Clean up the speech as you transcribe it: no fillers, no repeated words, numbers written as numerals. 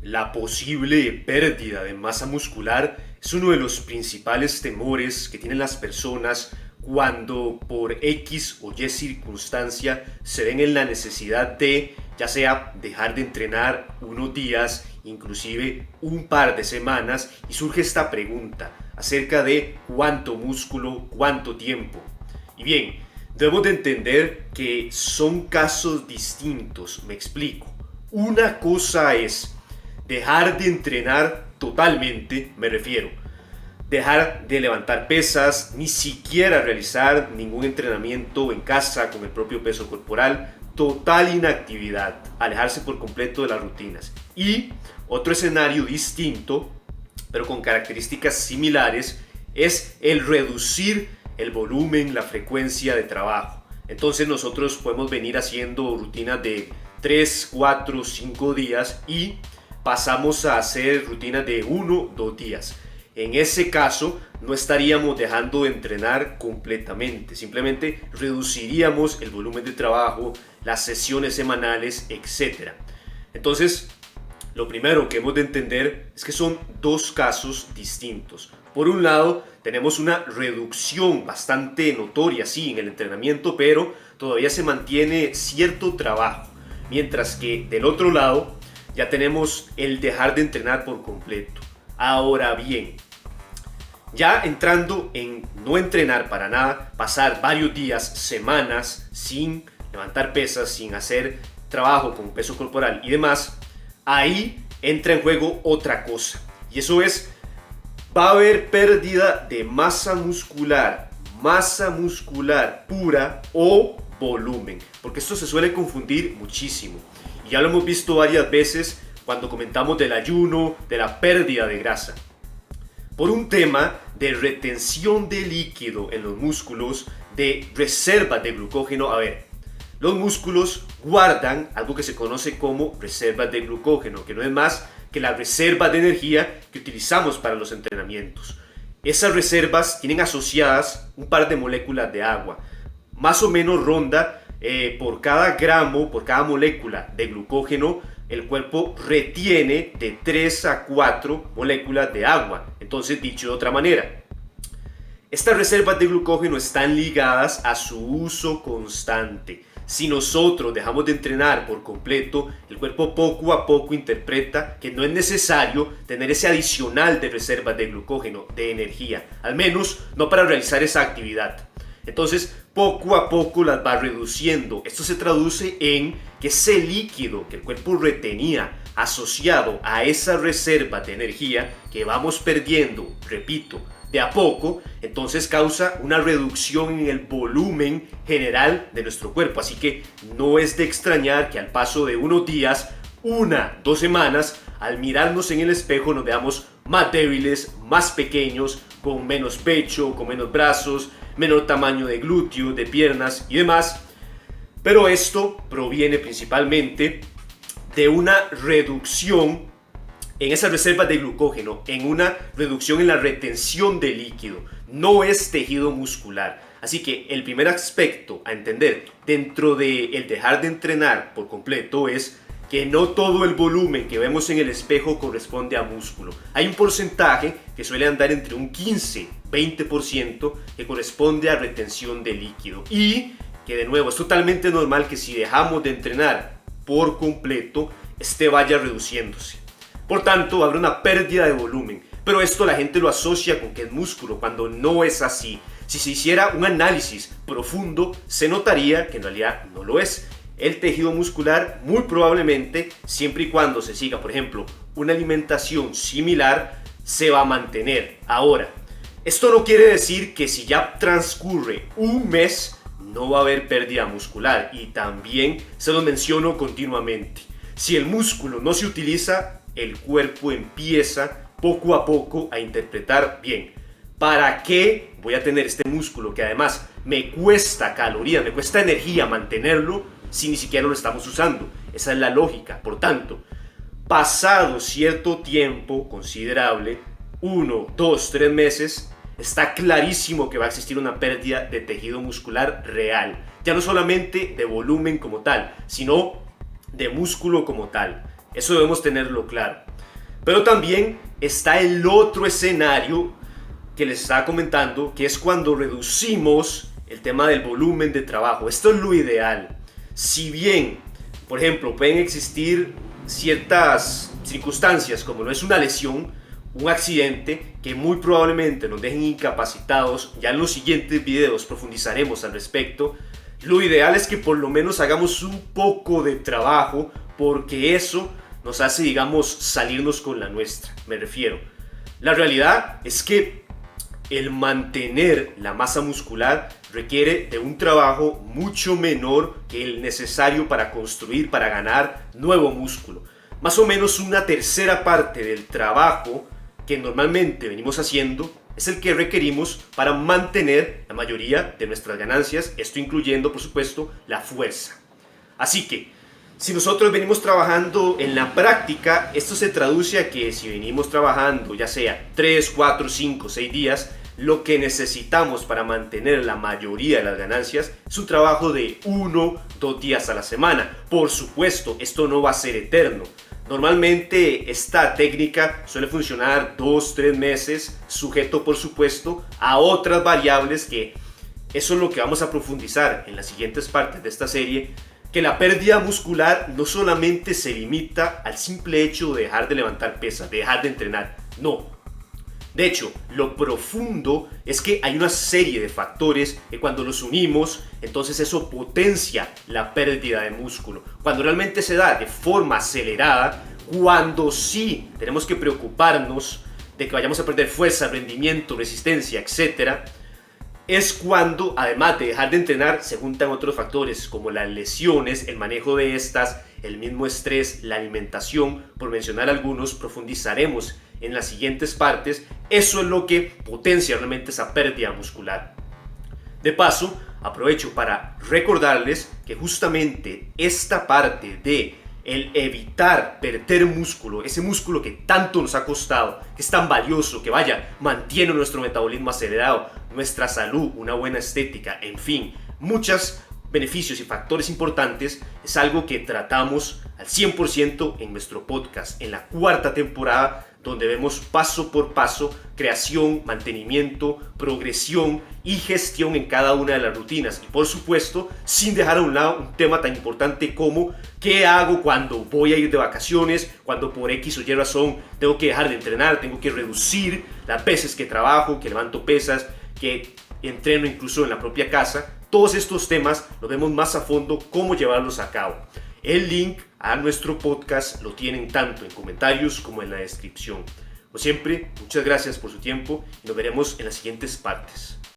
La posible pérdida de masa muscular es uno de los principales temores que tienen las personas cuando por X o Y circunstancia se ven en la necesidad de, ya sea dejar de entrenar unos días, inclusive un par de semanas, y surge esta pregunta acerca de cuánto músculo, cuánto tiempo. Y bien, debemos de entender que son casos distintos, me explico. Una cosa es dejar de entrenar totalmente, me refiero. Dejar de levantar pesas, ni siquiera realizar ningún entrenamiento en casa con el propio peso corporal, total inactividad, alejarse por completo de las rutinas. Y otro escenario distinto, pero con características similares, es el reducir el volumen, la frecuencia de trabajo. Entonces nosotros podemos venir haciendo rutinas de 3, 4, 5 días y pasamos a hacer rutinas de 1, 2 días. En ese caso no estaríamos dejando de entrenar completamente, simplemente reduciríamos el volumen de trabajo, las sesiones semanales, etc. Entonces, lo primero que hemos de entender es que son dos casos distintos. Por un lado, tenemos una reducción bastante notoria, sí, en el entrenamiento, pero todavía se mantiene cierto trabajo. Mientras que del otro lado, ya tenemos el dejar de entrenar por completo. Ahora bien, ya entrando en no entrenar para nada, pasar varios días, semanas sin levantar pesas, sin hacer trabajo con peso corporal y demás, ahí entra en juego otra cosa. Y eso es, va a haber pérdida de masa muscular pura o volumen, porque esto se suele confundir muchísimo. Y ya lo hemos visto varias veces cuando comentamos del ayuno, de la pérdida de grasa. Por un tema de retención de líquido en los músculos, de reserva de glucógeno. A ver, los músculos guardan algo que se conoce como reservas de glucógeno, que no es más que la reserva de energía que utilizamos para los entrenamientos. Esas reservas tienen asociadas un par de moléculas de agua. Más o menos ronda por cada gramo, por cada molécula de glucógeno, el cuerpo retiene de 3 a 4 moléculas de agua. Entonces, dicho de otra manera, estas reservas de glucógeno están ligadas a su uso constante. Si nosotros dejamos de entrenar por completo, el cuerpo poco a poco interpreta que no es necesario tener ese adicional de reservas de glucógeno, de energía, al menos no para realizar esa actividad. Entonces, poco a poco las va reduciendo. Esto se traduce en que ese líquido que el cuerpo retenía asociado a esa reserva de energía que vamos perdiendo, repito, de a poco, entonces causa una reducción en el volumen general de nuestro cuerpo. Así que no es de extrañar que al paso de unos días, 2 semanas, al mirarnos en el espejo nos veamos más débiles, más pequeños, con menos pecho, con menos brazos, menor tamaño de glúteos, de piernas y demás. Pero esto proviene principalmente de una reducción en esas reservas de glucógeno, en una reducción en la retención de líquido. No es tejido muscular. Así que el primer aspecto a entender dentro del dejar de entrenar por completo es que no todo el volumen que vemos en el espejo corresponde a músculo. Hay un porcentaje que suele andar entre un 15-20% que corresponde a retención de líquido. Y que de nuevo es totalmente normal que si dejamos de entrenar por completo, este vaya reduciéndose. Por tanto, habrá una pérdida de volumen. Pero esto la gente lo asocia con que es músculo, cuando no es así. Si se hiciera un análisis profundo, se notaría que en realidad no lo es. El tejido muscular, muy probablemente, siempre y cuando se siga, por ejemplo, una alimentación similar, se va a mantener. Ahora, esto no quiere decir que si ya transcurre un mes, no va a haber pérdida muscular. Y también se lo menciono continuamente. Si el músculo no se utiliza, el cuerpo empieza poco a poco a interpretar bien. ¿Para qué voy a tener este músculo que además me cuesta calorías, me cuesta energía mantenerlo si ni siquiera lo estamos usando? Esa es la lógica. Por tanto, pasado cierto tiempo considerable, 1, 2, 3 meses, está clarísimo que va a existir una pérdida de tejido muscular real. Ya no solamente de volumen como tal, sino de músculo como tal. Eso debemos tenerlo claro. Pero también está el otro escenario que les estaba comentando, que es cuando reducimos el tema del volumen de trabajo. Esto es lo ideal. Si bien, por ejemplo, pueden existir ciertas circunstancias, como no es una lesión, un accidente, que muy probablemente nos dejen incapacitados, ya en los siguientes videos profundizaremos al respecto, lo ideal es que por lo menos hagamos un poco de trabajo, porque eso nos hace, digamos, salirnos con la nuestra. Me refiero, la realidad es que el mantener la masa muscular requiere de un trabajo mucho menor que el necesario para construir, para ganar nuevo músculo. Más o menos una tercera parte del trabajo que normalmente venimos haciendo es el que requerimos para mantener la mayoría de nuestras ganancias, esto incluyendo, por supuesto, la fuerza. Así que, si nosotros venimos trabajando en la práctica, esto se traduce a que si venimos trabajando ya sea 3, 4, 5, 6 días, lo que necesitamos para mantener la mayoría de las ganancias es un trabajo de 1, 2 días a la semana. Por supuesto, esto no va a ser eterno. Normalmente esta técnica suele funcionar 2, 3 meses, sujeto por supuesto a otras variables, que eso es lo que vamos a profundizar en las siguientes partes de esta serie, que la pérdida muscular no solamente se limita al simple hecho de dejar de levantar pesas, de dejar de entrenar, no. De hecho, lo profundo es que hay una serie de factores que cuando los unimos, entonces eso potencia la pérdida de músculo. Cuando realmente se da de forma acelerada, cuando sí tenemos que preocuparnos de que vayamos a perder fuerza, rendimiento, resistencia, etc., es cuando, además de dejar de entrenar, se juntan otros factores como las lesiones, el manejo de estas, el mismo estrés, la alimentación, por mencionar algunos. Profundizaremos en las siguientes partes. Eso es lo que potencia realmente esa pérdida muscular. De paso, aprovecho para recordarles que justamente esta parte de el evitar perder músculo, ese músculo que tanto nos ha costado, que es tan valioso, que mantiene nuestro metabolismo acelerado, nuestra salud, una buena estética, en fin, muchos beneficios y factores importantes, es algo que tratamos al 100% en nuestro podcast, en la 4ª temporada, donde vemos paso por paso creación, mantenimiento, progresión y gestión en cada una de las rutinas. Y por supuesto, sin dejar a un lado un tema tan importante como qué hago cuando voy a ir de vacaciones, cuando por X o Y razón tengo que dejar de entrenar, tengo que reducir las veces que trabajo, que levanto pesas, que entreno incluso en la propia casa. Todos estos temas los vemos más a fondo, cómo llevarlos a cabo. El link a nuestro podcast lo tienen tanto en comentarios como en la descripción. Como siempre, muchas gracias por su tiempo y nos veremos en las siguientes partes.